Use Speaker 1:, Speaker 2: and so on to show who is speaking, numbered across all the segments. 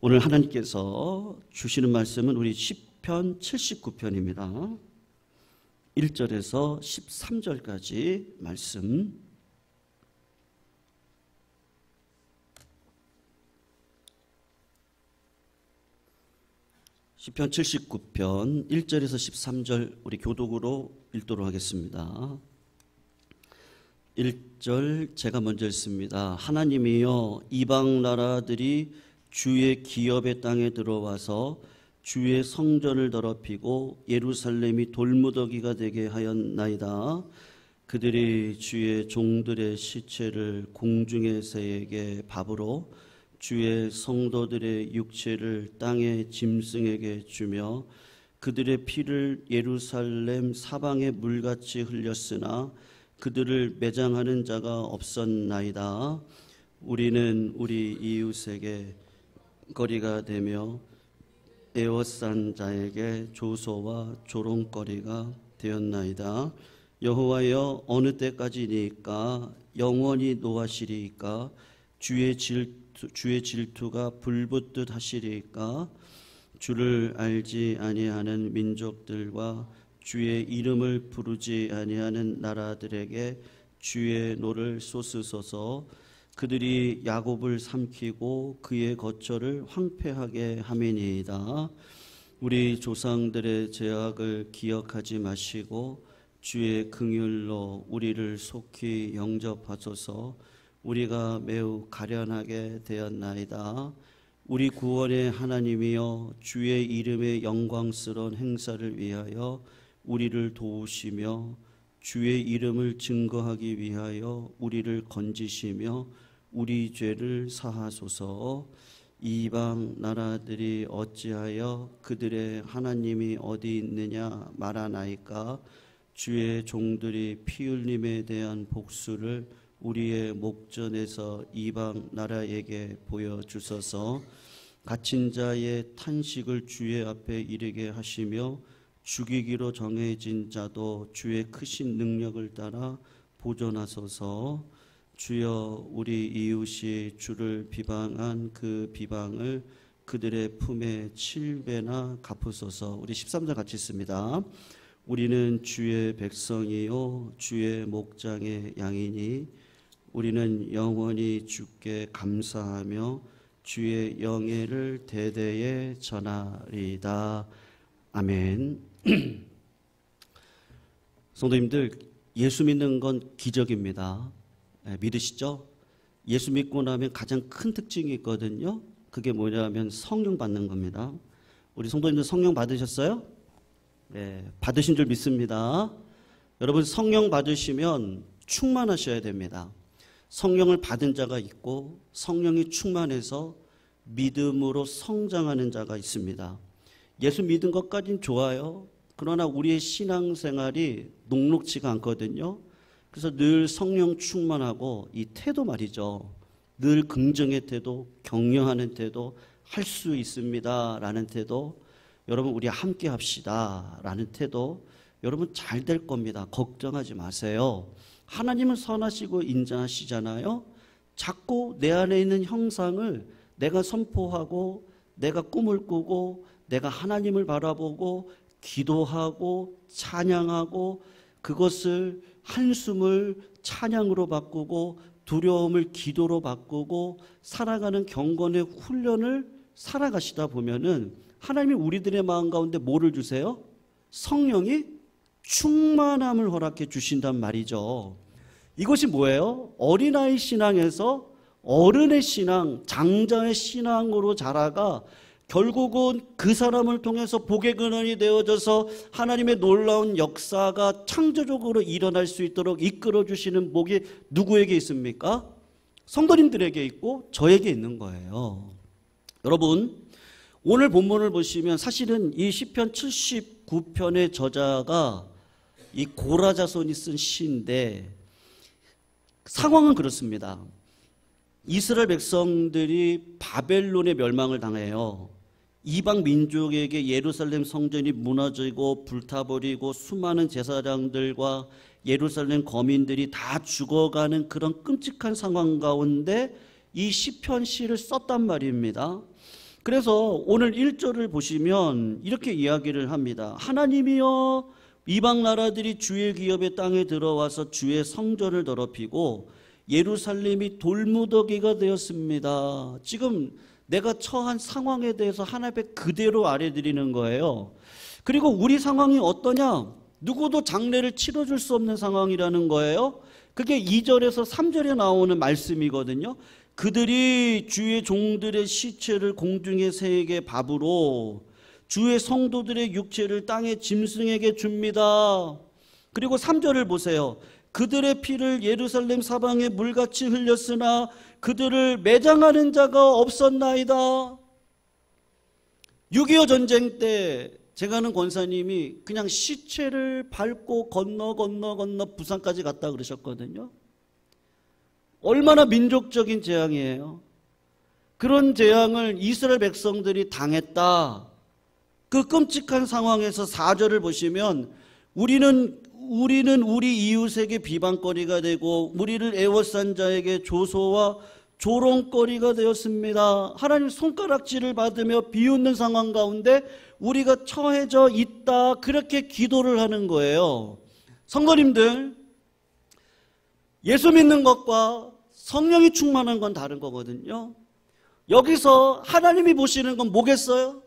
Speaker 1: 오늘 하나님께서 주시는 말씀은 우리 시편 79편입니다. 1절에서 13절까지 말씀. 시편 79편 1절에서 13절 우리 교독으로 읽도록 하겠습니다. 1절 제가 먼저 읽습니다. 하나님이여, 이방 나라들이 주의 기업의 땅에 들어와서 주의 성전을 더럽히고 예루살렘이 돌무더기가 되게 하였나이다. 그들이 주의 종들의 시체를 공중의 새에게 밥으로, 주의 성도들의 육체를 땅의 짐승에게 주며 그들의 피를 예루살렘 사방에 물같이 흘렸으나 그들을 매장하는 자가 없었나이다. 우리는 우리 이웃에게 거리가 되며 에워싼 자에게 조소와 조롱거리가 되었나이다. 여호와여, 어느 때까지니까 영원히 노하시리이까? 주의 질투가 불붙듯 하시리이까? 주를 알지 아니하는 민족들과 주의 이름을 부르지 아니하는 나라들에게 주의 노를 쏟으소서. 그들이 야곱을 삼키고 그의 거처를 황폐하게 함이니이다. 우리 조상들의 죄악을 기억하지 마시고 주의 긍휼로 우리를 속히 영접하소서. 우리가 매우 가련하게 되었나이다. 우리 구원의 하나님이여, 주의 이름의 영광스러운 행사를 위하여 우리를 도우시며 주의 이름을 증거하기 위하여 우리를 건지시며 우리 죄를 사하소서. 이방 나라들이 어찌하여 그들의 하나님이 어디 있느냐 말하나이까? 주의 종들이 피 흘림에 대한 복수를 우리의 목전에서 이방 나라에게 보여주소서. 갇힌 자의 탄식을 주의 앞에 이르게 하시며 죽이기로 정해진 자도 주의 크신 능력을 따라 보존하소서. 주여, 우리 이웃이 주를 비방한 그 비방을 그들의 품에 7배나 갚으소서. 우리 13절 같이 읽습니다. 우리는 주의 백성이요 주의 목장의 양이니 우리는 영원히 주께 감사하며 주의 영예를 대대에 전하리이다. 아멘. 성도님들, 예수 믿는 건 기적입니다. 믿으시죠? 예수 믿고 나면 가장 큰 특징이 있거든요. 그게 뭐냐면 성령 받는 겁니다. 우리 성도님들 성령 받으셨어요? 네, 받으신 줄 믿습니다. 여러분, 성령 받으시면 충만하셔야 됩니다. 성령을 받은 자가 있고 성령이 충만해서 믿음으로 성장하는 자가 있습니다. 예수 믿은 것까지는 좋아요. 그러나 우리의 신앙생활이 녹록지가 않거든요. 그래서 늘 성령 충만하고 이 태도 말이죠. 늘 긍정의 태도, 격려하는 태도, 할 수 있습니다 라는 태도, 여러분 우리 함께 합시다 라는 태도, 여러분 잘 될 겁니다. 걱정하지 마세요. 하나님은 선하시고 인자하시잖아요. 자꾸 내 안에 있는 형상을 내가 선포하고 내가 꿈을 꾸고 내가 하나님을 바라보고 기도하고 찬양하고 그것을 한숨을 찬양으로 바꾸고 두려움을 기도로 바꾸고 살아가는 경건의 훈련을 살아가시다 보면은 하나님이 우리들의 마음 가운데 뭐를 주세요? 성령이 충만함을 허락해 주신단 말이죠. 이것이 뭐예요? 어린아이 신앙에서 어른의 신앙, 장자의 신앙으로 자라가 결국은 그 사람을 통해서 복의 근원이 되어져서 하나님의 놀라운 역사가 창조적으로 일어날 수 있도록 이끌어 주시는 복이 누구에게 있습니까? 성도님들에게 있고 저에게 있는 거예요. 여러분, 오늘 본문을 보시면 사실은 이 시편 79편의 저자가 이 고라 자손이 쓴 시인데 상황은 그렇습니다. 이스라엘 백성들이 바벨론의 멸망을 당해요. 이방 민족에게 예루살렘 성전이 무너지고 불타버리고 수많은 제사장들과 예루살렘 거민들이 다 죽어가는 그런 끔찍한 상황 가운데 이 시편 시를 썼단 말입니다. 그래서 오늘 1절을 보시면 이렇게 이야기를 합니다. 하나님이여 이방 나라들이 주의 기업의 땅에 들어와서 주의 성전을 더럽히고 예루살렘이 돌무더기가 되었습니다. 지금 내가 처한 상황에 대해서 하나님 앞에 그대로 알려드리는 거예요. 그리고 우리 상황이 어떠냐? 누구도 장례를 치러줄 수 없는 상황이라는 거예요. 그게 2절에서 3절에 나오는 말씀이거든요. 그들이 주의 종들의 시체를 공중의 새에게 밥으로 주의 성도들의 육체를 땅의 짐승에게 줍니다. 그리고 3절을 보세요. 그들의 피를 예루살렘 사방에 물같이 흘렸으나 그들을 매장하는 자가 없었나이다. 6.25 전쟁 때 제가 아는 권사님이 그냥 시체를 밟고 건너 부산까지 갔다 그러셨거든요. 얼마나 민족적인 재앙이에요. 그런 재앙을 이스라엘 백성들이 당했다. 그 끔찍한 상황에서 4절을 보시면 우리는 우리 이웃에게 비방거리가 되고 우리를 애워싼 자에게 조소와 조롱거리가 되었습니다. 하나님 손가락질을 받으며 비웃는 상황 가운데 우리가 처해져 있다. 그렇게 기도를 하는 거예요. 성도님들, 예수 믿는 것과 성령이 충만한 건 다른 거거든요. 여기서 하나님이 보시는 건 뭐겠어요?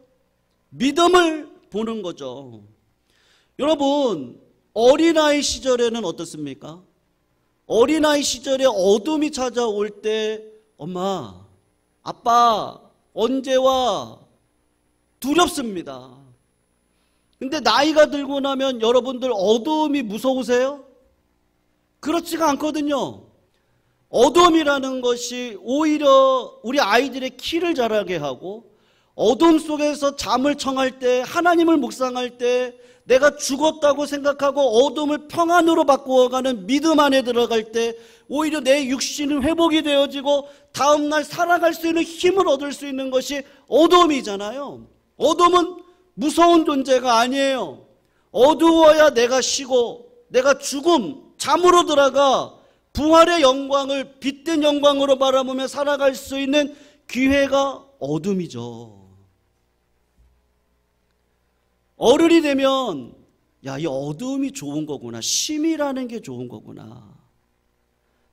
Speaker 1: 믿음을 보는 거죠. 여러분, 어린아이 시절에는 어떻습니까? 어린아이 시절에 어둠이 찾아올 때 엄마, 아빠 언제 와? 두렵습니다. 근데 나이가 들고 나면 여러분들 어둠이 무서우세요? 그렇지가 않거든요. 어둠이라는 것이 오히려 우리 아이들의 키를 자라게 하고 어둠 속에서 잠을 청할 때, 하나님을 묵상할 때 내가 죽었다고 생각하고 어둠을 평안으로 바꾸어가는 믿음 안에 들어갈 때 오히려 내 육신은 회복이 되어지고 다음날 살아갈 수 있는 힘을 얻을 수 있는 것이 어둠이잖아요. 어둠은 무서운 존재가 아니에요. 어두워야 내가 쉬고 내가 죽음, 잠으로 들어가 부활의 영광을 빛된 영광으로 바라보며 살아갈 수 있는 기회가 어둠이죠. 어른이 되면 야, 이 어둠이 좋은 거구나. 심이라는 게 좋은 거구나.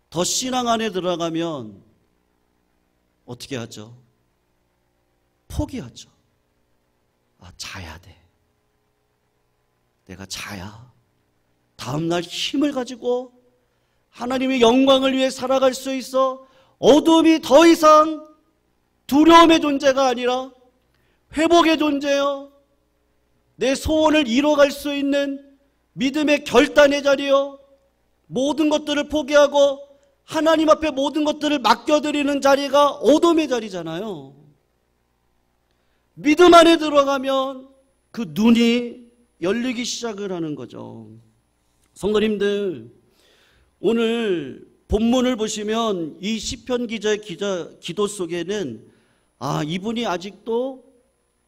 Speaker 1: 더 신앙 안에 들어가면 어떻게 하죠? 포기하죠. 아, 자야 돼. 내가 자야 다음날 힘을 가지고 하나님의 영광을 위해 살아갈 수 있어. 어둠이 더 이상 두려움의 존재가 아니라 회복의 존재요. 내 소원을 이뤄갈 수 있는 믿음의 결단의 자리요. 모든 것들을 포기하고 하나님 앞에 모든 것들을 맡겨드리는 자리가 어둠의 자리잖아요. 믿음 안에 들어가면 그 눈이 열리기 시작을 하는 거죠. 성도님들, 오늘 본문을 보시면 이 시편 기자의 기도 속에는 이분이 아직도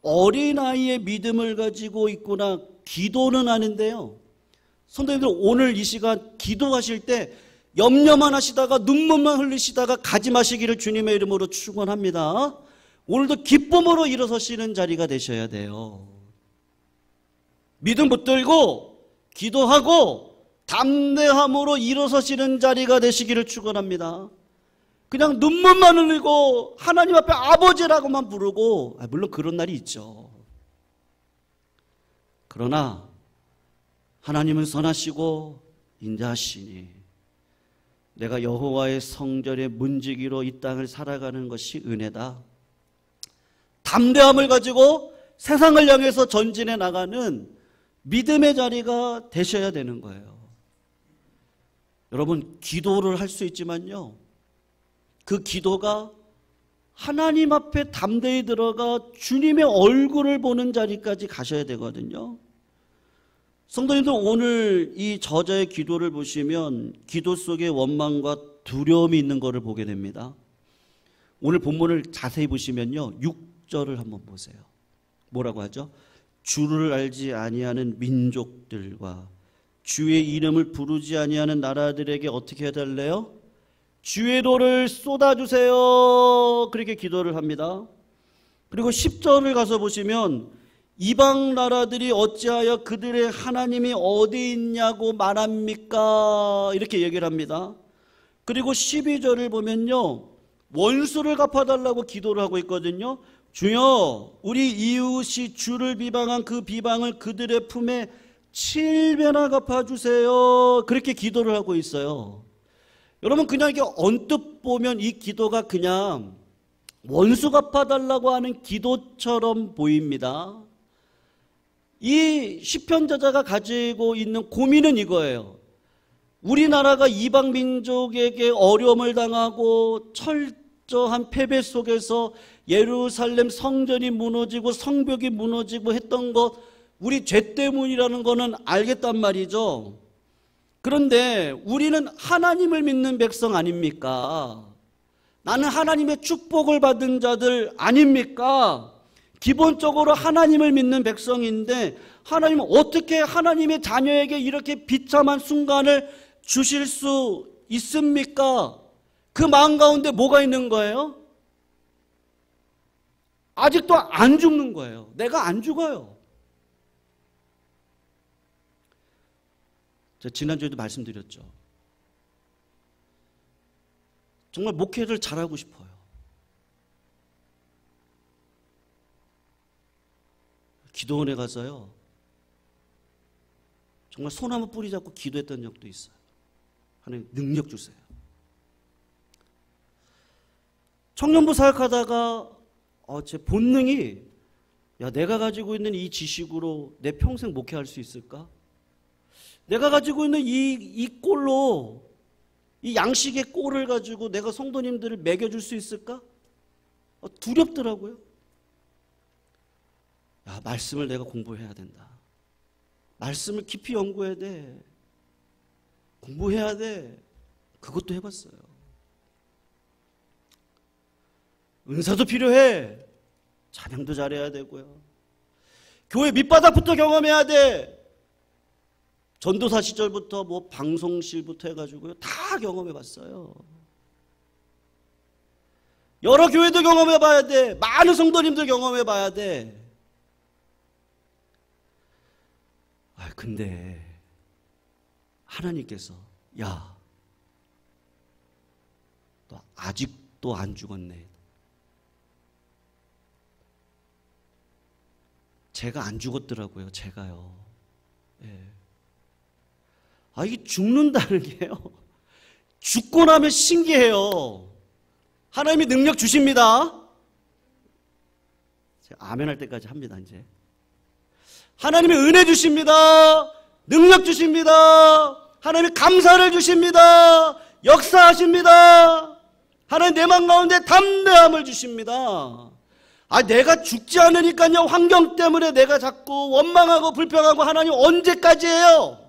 Speaker 1: 어린아이의 믿음을 가지고 있구나. 기도는 하는데요. 성도님들, 오늘 이 시간 기도하실 때 염려만 하시다가 눈물만 흘리시다가 가지 마시기를 주님의 이름으로 축원합니다. 오늘도 기쁨으로 일어서시는 자리가 되셔야 돼요. 믿음 붙들고 기도하고 담대함으로 일어서시는 자리가 되시기를 축원합니다. 그냥 눈물만 흘리고 하나님 앞에 아버지라고만 부르고, 물론 그런 날이 있죠. 그러나 하나님은 선하시고 인자하시니 내가 여호와의 성전의 문지기로 이 땅을 살아가는 것이 은혜다. 담대함을 가지고 세상을 향해서 전진해 나가는 믿음의 자리가 되셔야 되는 거예요. 여러분, 기도를 할 수 있지만요, 그 기도가 하나님 앞에 담대히 들어가 주님의 얼굴을 보는 자리까지 가셔야 되거든요. 성도님들, 오늘 이 저자의 기도를 보시면 기도 속에 원망과 두려움이 있는 것을 보게 됩니다. 오늘 본문을 자세히 보시면요, 6절을 한번 보세요. 뭐라고 하죠? 주를 알지 아니하는 민족들과 주의 이름을 부르지 아니하는 나라들에게 어떻게 해달래요? 주의 도를 쏟아주세요. 그렇게 기도를 합니다. 그리고 10절을 가서 보시면 이방 나라들이 어찌하여 그들의 하나님이 어디 있냐고 말합니까? 이렇게 얘기를 합니다. 그리고 12절을 보면요, 원수를 갚아달라고 기도를 하고 있거든요. 주여, 우리 이웃이 주를 비방한 그 비방을 그들의 품에 7배나 갚아주세요. 그렇게 기도를 하고 있어요. 여러분, 그냥 이게 언뜻 보면 이 기도가 그냥 원수 갚아달라고 하는 기도처럼 보입니다. 이 시편 저자가 가지고 있는 고민은 이거예요. 우리나라가 이방 민족에게 어려움을 당하고 철저한 패배 속에서 예루살렘 성전이 무너지고 성벽이 무너지고 했던 것, 우리 죄 때문이라는 거는 알겠단 말이죠. 그런데 우리는 하나님을 믿는 백성 아닙니까? 나는 하나님의 축복을 받은 자들 아닙니까? 기본적으로 하나님을 믿는 백성인데 하나님은 어떻게 하나님의 자녀에게 이렇게 비참한 순간을 주실 수 있습니까? 그 마음 가운데 뭐가 있는 거예요? 아직도 안 죽는 거예요. 내가 안 죽어요. 제가 지난주에도 말씀드렸죠. 정말 목회를 잘하고 싶어요. 기도원에 가서요, 정말 소나무 뿌리 잡고 기도했던 적도 있어요. 하나님 능력 주세요. 청년부 사역하다가 제 본능이, 야, 내가 가지고 있는 이 지식으로 내 평생 목회할 수 있을까? 내가 가지고 있는 이 꼴로, 이 양식의 꼴을 가지고 내가 성도님들을 먹여줄 수 있을까? 두렵더라고요. 야, 말씀을 내가 공부해야 된다. 말씀을 깊이 연구해야 돼. 공부해야 돼. 그것도 해봤어요. 은사도 필요해. 찬양도 잘해야 되고요. 교회 밑바닥부터 경험해야 돼. 전도사 시절부터 뭐 방송실부터 해가지고요, 다 경험해봤어요. 여러 교회도 경험해봐야 돼. 많은 성도님들 경험해봐야 돼. 근데 하나님께서, 야, 너 아직도 안 죽었네. 제가 안 죽었더라고요. 제가요. 예. 이게 죽는다는 게요, 죽고 나면 신기해요. 하나님이 능력 주십니다. 제가 아멘 할 때까지 합니다. 이제 하나님이 은혜 주십니다. 능력 주십니다. 하나님이 감사를 주십니다. 역사하십니다. 하나님 내 마음 가운데 담대함을 주십니다. 내가 죽지 않으니까요, 환경 때문에 내가 자꾸 원망하고 불평하고, 하나님 언제까지 해요?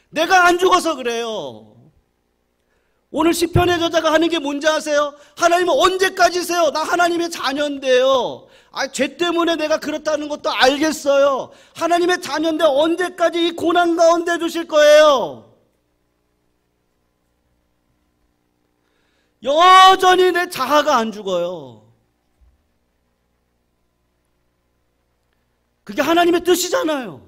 Speaker 1: 내가 안 죽어서 그래요. 오늘 시편의 저자가 하는 게 뭔지 아세요? 하나님은 언제까지세요? 나 하나님의 자녀인데요. 죄 때문에 내가 그렇다는 것도 알겠어요. 하나님의 자녀인데 언제까지 이 고난 가운데 두실 거예요? 여전히 내 자아가 안 죽어요. 그게 하나님의 뜻이잖아요.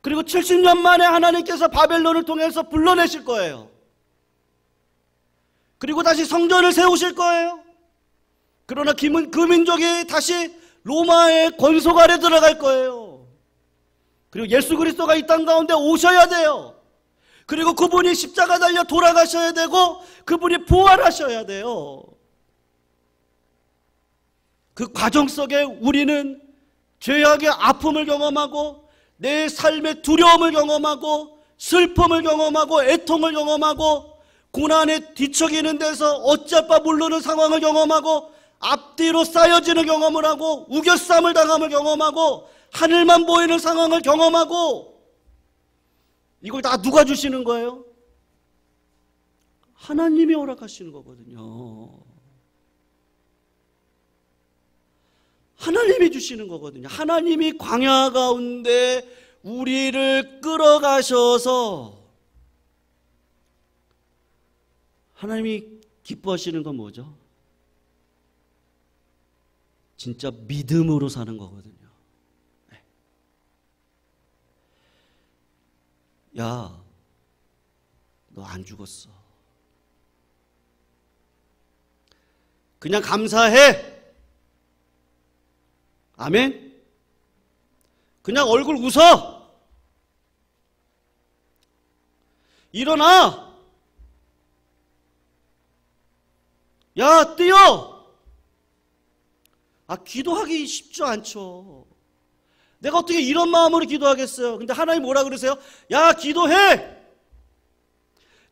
Speaker 1: 그리고 70년 만에 하나님께서 바벨론을 통해서 불러내실 거예요. 그리고 다시 성전을 세우실 거예요. 그러나 그 민족이 다시 로마의 권속 아래 들어갈 거예요. 그리고 예수 그리스도가 이 땅 가운데 오셔야 돼요. 그리고 그분이 십자가 달려 돌아가셔야 되고, 그분이 부활하셔야 돼요. 그 과정 속에 우리는 죄악의 아픔을 경험하고, 내 삶의 두려움을 경험하고, 슬픔을 경험하고, 애통을 경험하고, 고난에 뒤척이는 데서 어찌할 바 모르는 상황을 경험하고, 앞뒤로 쌓여지는 경험을 하고, 우겨쌈을 당함을 경험하고, 하늘만 보이는 상황을 경험하고, 이걸 다 누가 주시는 거예요? 하나님이 허락하시는 거거든요. 하나님이 주시는 거거든요. 하나님이 광야 가운데 우리를 끌어가셔서, 하나님이 기뻐하시는 건 뭐죠? 진짜 믿음으로 사는 거거든요. 야, 너 안 죽었어. 그냥 감사해. 아멘. 그냥 얼굴 웃어. 일어나. 야, 뛰어. 기도하기 쉽지 않죠. 내가 어떻게 이런 마음으로 기도하겠어요? 근데 하나님 뭐라 그러세요? 야, 기도해.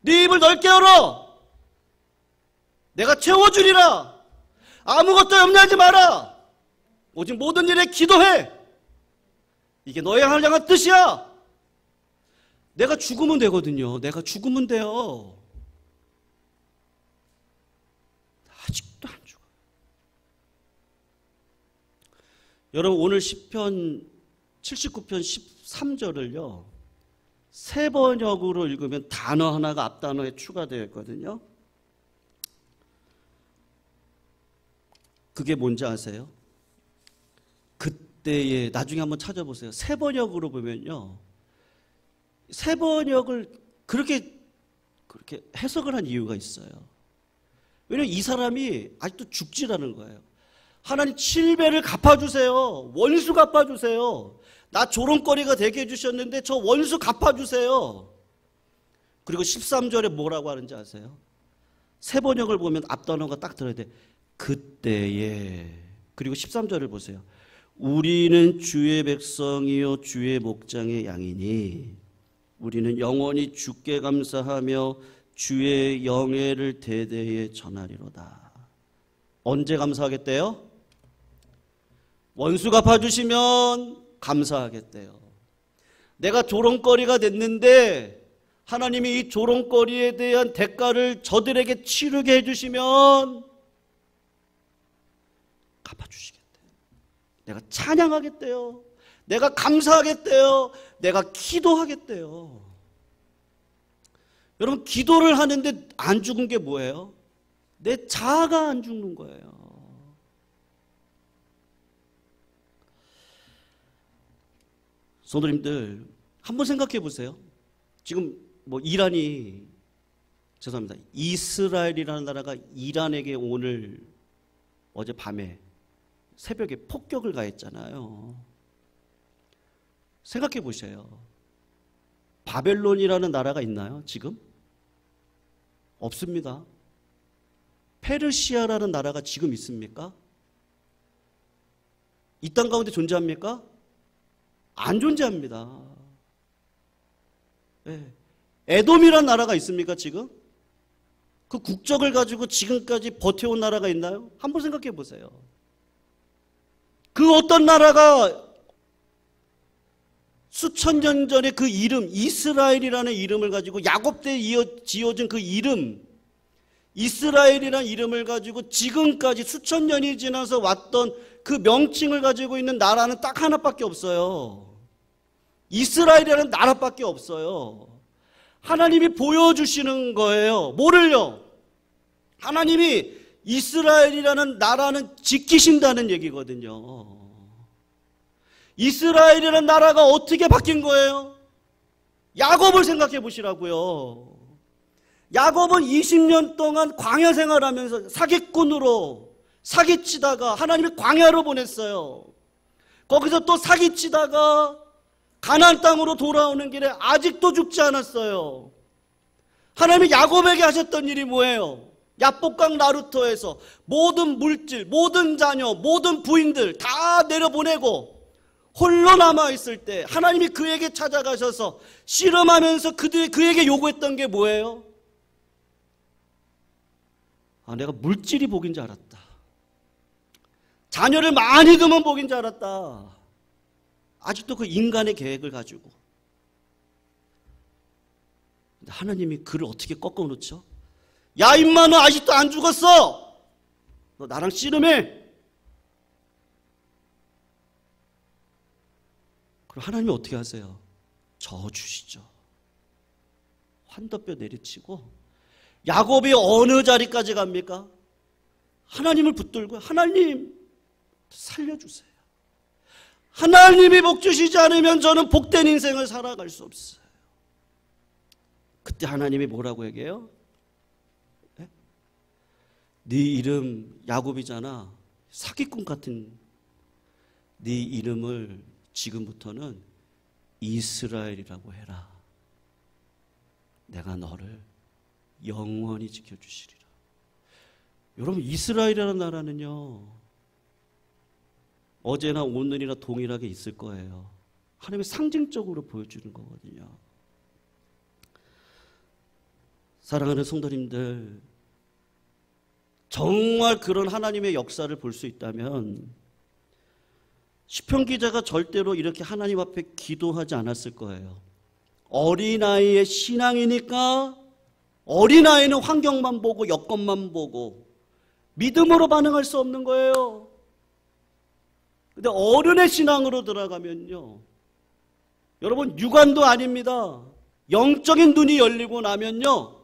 Speaker 1: 네 입을 넓게 열어. 내가 채워주리라. 아무것도 염려하지 마라. 오직 모든 일에 기도해. 이게 너의 향한 뜻이야. 내가 죽으면 되거든요. 내가 죽으면 돼요. 아직도 안 죽어요. 여러분, 오늘 시편 79편 13절을요, 세 번역으로 읽으면 단어 하나가 앞단어에 추가되어 있거든요. 그게 뭔지 아세요? 그때에, 나중에 한번 찾아보세요. 세 번역으로 보면요, 세 번역을 그렇게 해석을 한 이유가 있어요. 왜냐면 이 사람이 아직도 죽지라는 거예요. 하나님 7배를 갚아주세요. 원수 갚아주세요. 나 조롱거리가 되게 해주셨는데 저 원수 갚아주세요. 그리고 13절에 뭐라고 하는지 아세요? 세 번역을 보면 앞단어가 딱 들어야 돼. 그때에. 그리고 13절을 보세요. 우리는 주의 백성이요 주의 목장의 양이니 우리는 영원히 주께 감사하며 주의 영예를 대대에 전하리로다. 언제 감사하겠대요? 원수 갚아주시면 감사하겠대요. 내가 조롱거리가 됐는데 하나님이 이 조롱거리에 대한 대가를 저들에게 치르게 해주시면 갚아주시겠대요. 내가 찬양하겠대요. 내가 감사하겠대요. 내가 기도하겠대요. 여러분, 기도를 하는데 안 죽은 게 뭐예요? 내 자아가 안 죽는 거예요. 성도님들, 한번 생각해 보세요. 지금 이란이, 죄송합니다, 이스라엘이라는 나라가 이란에게 오늘 어젯밤에 새벽에 폭격을 가했잖아요. 생각해 보세요. 바벨론이라는 나라가 있나요, 지금? 없습니다. 페르시아라는 나라가 지금 있습니까? 이 땅 가운데 존재합니까? 안 존재합니다. 네. 에돔이라는 나라가 있습니까, 지금? 그 국적을 가지고 지금까지 버텨온 나라가 있나요? 한번 생각해 보세요. 그 어떤 나라가 수천 년 전에 그 이름, 이스라엘이라는 이름을 가지고 야곱 때 지어진 그 이름, 이스라엘이라는 이름을 가지고 지금까지 수천 년이 지나서 왔던 그 명칭을 가지고 있는 나라는 딱 하나밖에 없어요. 이스라엘이라는 나라밖에 없어요. 하나님이 보여주시는 거예요. 뭐를요? 하나님이 이스라엘이라는 나라는 지키신다는 얘기거든요. 이스라엘이라는 나라가 어떻게 바뀐 거예요? 야곱을 생각해 보시라고요. 야곱은 20년 동안 광야 생활하면서 사기꾼으로 사기치다가 하나님이 광야로 보냈어요. 거기서 또 사기치다가 가나안 땅으로 돌아오는 길에 아직도 죽지 않았어요. 하나님이 야곱에게 하셨던 일이 뭐예요? 야복강 나루터에서 모든 물질, 모든 자녀, 모든 부인들 다 내려보내고 홀로 남아있을 때 하나님이 그에게 찾아가셔서 씨름하면서 그에게 요구했던 게 뭐예요? 내가 물질이 복인 줄 알았다. 자녀를 많이 두면 복인 줄 알았다. 아직도 그 인간의 계획을 가지고. 근데 하나님이 그를 어떻게 꺾어놓죠? 야, 임마, 너 아직도 안 죽었어. 너 나랑 씨름해. 그럼 하나님이 어떻게 하세요? 저주시죠. 환더뼈 내리치고. 야곱이 어느 자리까지 갑니까? 하나님을 붙들고, 하나님, 살려주세요. 하나님이 복 주시지 않으면 저는 복된 인생을 살아갈 수 없어요. 그때 하나님이 뭐라고 얘기해요? 네? 네 이름 야곱이잖아. 사기꾼 같은 네 이름을 지금부터는 이스라엘이라고 해라. 내가 너를 영원히 지켜주시리라. 여러분, 이스라엘이라는 나라는요, 어제나 오늘이나 동일하게 있을 거예요. 하나님이 상징적으로 보여주는 거거든요. 사랑하는 성도님들, 정말 그런 하나님의 역사를 볼 수 있다면 시편 기자가 절대로 이렇게 하나님 앞에 기도하지 않았을 거예요. 어린아이의 신앙이니까 어린아이는 환경만 보고 여건만 보고 믿음으로 반응할 수 없는 거예요. 근데 어른의 신앙으로 들어가면요, 여러분, 육안도 아닙니다. 영적인 눈이 열리고 나면요,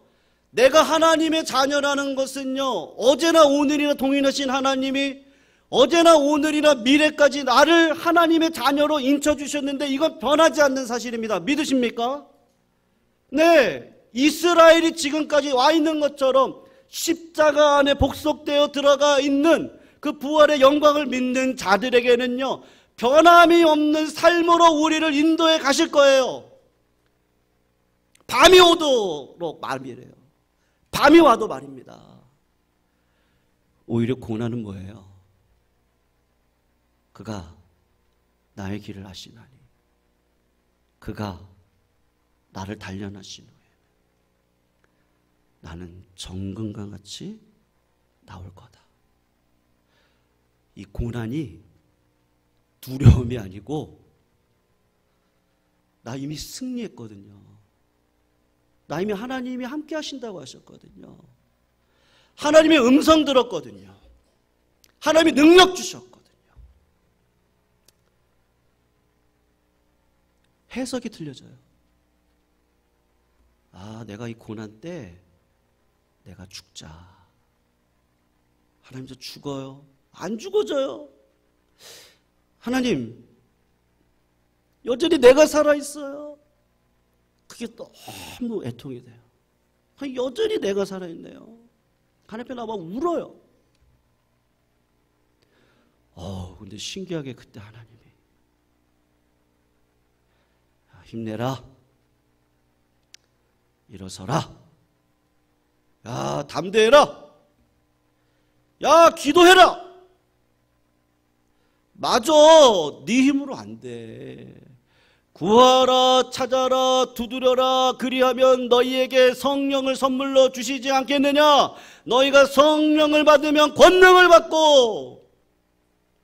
Speaker 1: 내가 하나님의 자녀라는 것은요, 어제나 오늘이나 동일하신 하나님이 어제나 오늘이나 미래까지 나를 하나님의 자녀로 인쳐주셨는데 이건 변하지 않는 사실입니다. 믿으십니까? 네, 이스라엘이 지금까지 와 있는 것처럼 십자가 안에 복속되어 들어가 있는 그 부활의 영광을 믿는 자들에게는요, 변함이 없는 삶으로 우리를 인도해 가실 거예요. 밤이 오도록 말이래요. 밤이 와도 말입니다. 오히려 고난은 뭐예요? 그가 나의 길을 아시나니 그가 나를 단련하신 후에 나는 정금과 같이 나올 거다. 이 고난이 두려움이 아니고 나 이미 승리했거든요. 나 이미 하나님이 함께 하신다고 하셨거든요. 하나님의 음성 들었거든요. 하나님이 능력 주셨거든요. 해석이 틀려져요. 아, 내가 이 고난 때 내가 죽자. 하나님, 저 죽어요. 안 죽어져요. 하나님, 여전히 내가 살아있어요. 그게 너무 애통이 돼요. 여전히 내가 살아있네요. 하나님 앞에 나와 울어요. 근데 신기하게 그때 하나님이 힘내라. 일어서라. 야, 담대해라. 야, 기도해라. 맞아, 네 힘으로 안 돼. 구하라, 찾아라, 두드려라. 그리하면 너희에게 성령을 선물로 주시지 않겠느냐. 너희가 성령을 받으면 권능을 받고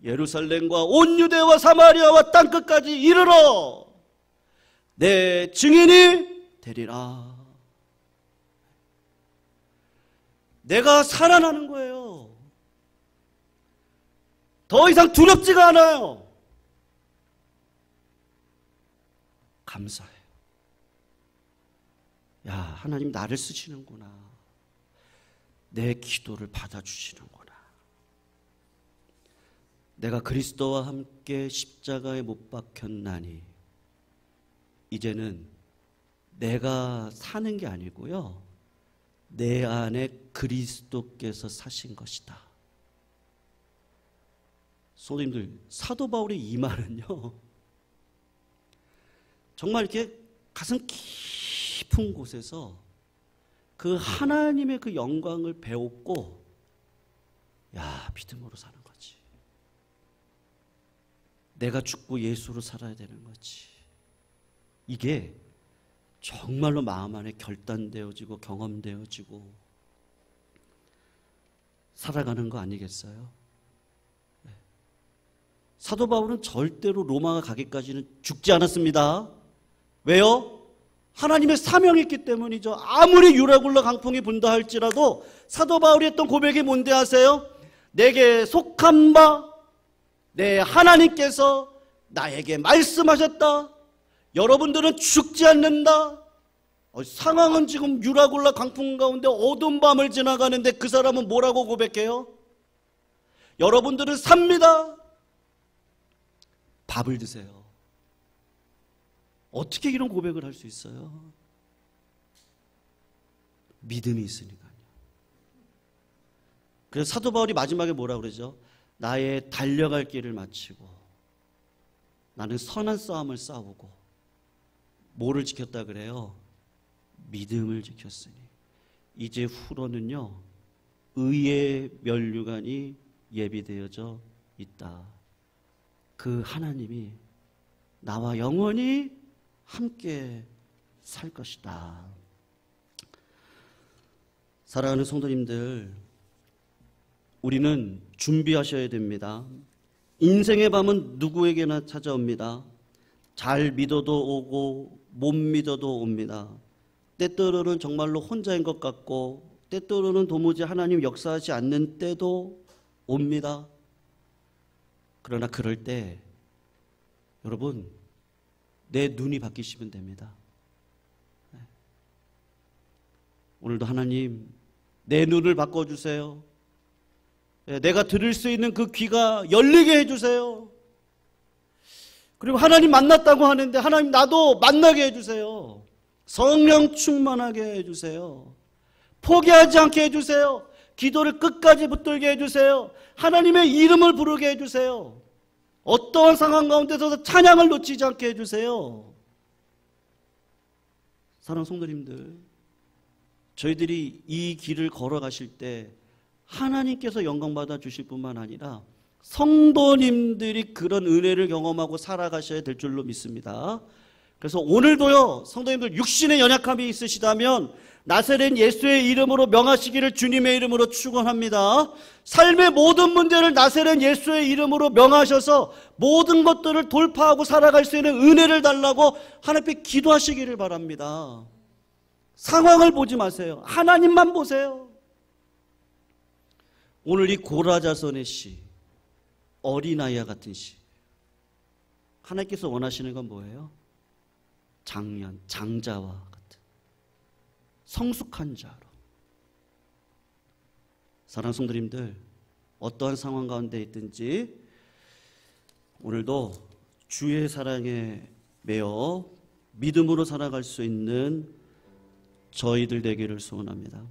Speaker 1: 예루살렘과 온 유대와 사마리아와 땅끝까지 이르러 내 증인이 되리라. 내가 살아나는 거예요. 더 이상 두렵지가 않아요. 감사해요. 야, 하나님 나를 쓰시는구나. 내 기도를 받아주시는구나. 내가 그리스도와 함께 십자가에 못 박혔나니 이제는 내가 사는 게 아니고요, 내 안에 그리스도께서 사신 것이다. 성도님들, 사도 바울의 이 말은요, 정말 이렇게 가슴 깊은 곳에서 그 하나님의 그 영광을 배웠고, 야, 믿음으로 사는 거지. 내가 죽고 예수로 살아야 되는 거지. 이게 정말로 마음 안에 결단되어지고 경험되어지고 살아가는 거 아니겠어요? 네. 사도 바울은 절대로 로마가 가기까지는 죽지 않았습니다. 왜요? 하나님의 사명이 있기 때문이죠. 아무리 유라굴라 강풍이 분다 할지라도 사도 바울이 했던 고백이 뭔데 아세요? 내게 속한 바 내 하나님께서 나에게 말씀하셨다. 여러분들은 죽지 않는다. 상황은 지금 유라굴라 강풍 가운데 어두운 밤을 지나가는데 그 사람은 뭐라고 고백해요? 여러분들은 삽니다. 밥을 드세요. 어떻게 이런 고백을 할 수 있어요? 믿음이 있으니까요. 그래서 사도 바울이 마지막에 뭐라 그러죠? 나의 달려갈 길을 마치고 나는 선한 싸움을 싸우고 뭐를 지켰다 그래요? 믿음을 지켰으니 이제 후로는요 의의 면류관이 예비되어져 있다. 그 하나님이 나와 영원히 함께 살 것이다. 사랑하는 성도님들, 우리는 준비하셔야 됩니다. 인생의 밤은 누구에게나 찾아옵니다. 잘 믿어도 오고 못 믿어도 옵니다. 때때로는 정말로 혼자인 것 같고 때때로는 도무지 하나님 역사하지 않는 때도 옵니다. 그러나 그럴 때 여러분 내 눈이 바뀌시면 됩니다. 오늘도 하나님 내 눈을 바꿔주세요. 내가 들을 수 있는 그 귀가 열리게 해주세요. 그리고 하나님 만났다고 하는데 하나님 나도 만나게 해주세요. 성령 충만하게 해주세요. 포기하지 않게 해주세요. 기도를 끝까지 붙들게 해주세요. 하나님의 이름을 부르게 해주세요. 어떠한 상황 가운데서도 찬양을 놓치지 않게 해주세요. 사랑하는 성도님들, 저희들이 이 길을 걸어가실 때 하나님께서 영광받아 주실 뿐만 아니라 성도님들이 그런 은혜를 경험하고 살아가셔야 될 줄로 믿습니다. 그래서 오늘도요 성도님들 육신의 연약함이 있으시다면 나사렛 예수의 이름으로 명하시기를 주님의 이름으로 축원합니다. 삶의 모든 문제를 나사렛 예수의 이름으로 명하셔서 모든 것들을 돌파하고 살아갈 수 있는 은혜를 달라고 하나님께 기도하시기를 바랍니다. 상황을 보지 마세요. 하나님만 보세요. 오늘 이 고라자손의 시, 어린아이와 같은 시, 하나님께서 원하시는 건 뭐예요? 장년, 장자와 같은 성숙한 자로. 사랑하는 성도님들, 어떠한 상황 가운데 있든지 오늘도 주의 사랑에 매여 믿음으로 살아갈 수 있는 저희들 되기를 소원합니다.